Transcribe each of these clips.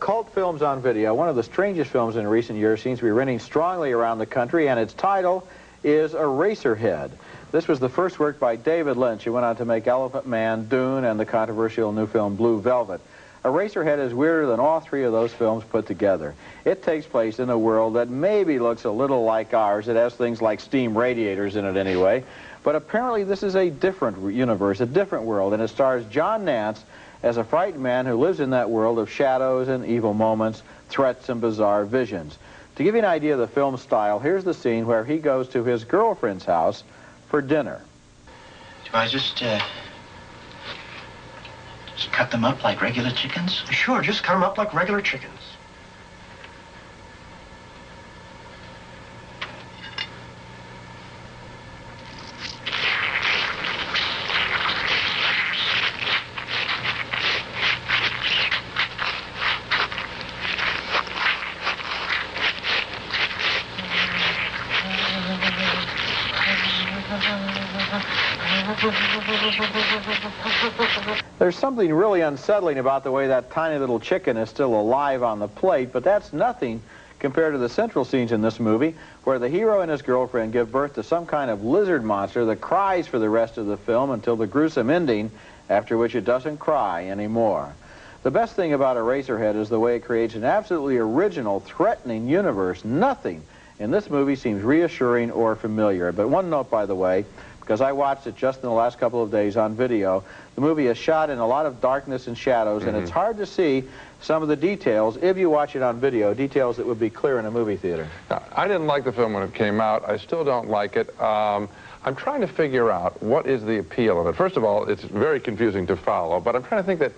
cult films on video, one of the strangest films in recent years seems to be reigning strongly around the country, and its title is Eraserhead. This was the first work by David Lynch, who went on to make Elephant Man, Dune, and the controversial new film Blue Velvet. Eraserhead is weirder than all three of those films put together. It takes place in a world that maybe looks a little like ours. It has things like steam radiators in it anyway. But apparently this is a different universe, a different world, and it stars John Nance as a frightened man who lives in that world of shadows and evil moments, threats and bizarre visions. To give you an idea of the film style, here's the scene where he goes to his girlfriend's house for dinner. Do I just cut them up like regular chickens? Sure, just cut them up like regular chickens. There's something really unsettling about the way that tiny little chicken is still alive on the plate, but that's nothing compared to the central scenes in this movie, where the hero and his girlfriend give birth to some kind of lizard monster that cries for the rest of the film until the gruesome ending, after which it doesn't cry anymore. The best thing about Eraserhead is the way it creates an absolutely original, threatening universe. Nothing in this movie seems reassuring or familiar. But one note, by the way, because I watched it just in the last couple of days on video, the movie is shot in a lot of darkness and shadows, and it's hard to see some of the details, if you watch it on video, details that would be clear in a movie theater. Now, I didn't like the film when it came out. I still don't like it. I'm trying to figure out what is the appeal of it. First of all, it's very confusing to follow, but I'm trying to think that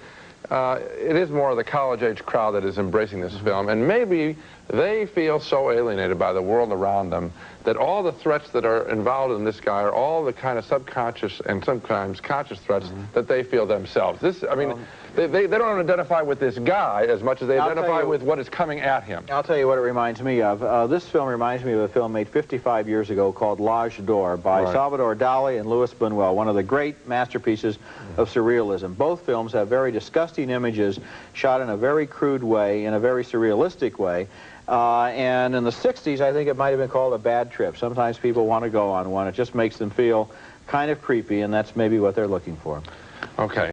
it is more of the college-age crowd that is embracing this film, and maybe they feel so alienated by the world around them that all the threats that are involved in this guy are all the kind of subconscious and sometimes conscious threats that they feel themselves. This, I mean, they don't identify with this guy as much as they identify with what is coming at him. I'll tell you what it reminds me of. This film reminds me of a film made 55 years ago called L'Age d'Or by Salvador Dali and Louis Buñuel, one of the great masterpieces of surrealism. Both films have very disgusting images shot in a very crude way, in a very surrealistic way. And in the 60s, I think it might have been called a bad trip. Sometimes people want to go on one. It just makes them feel kind of creepy, and that's maybe what they're looking for. Okay.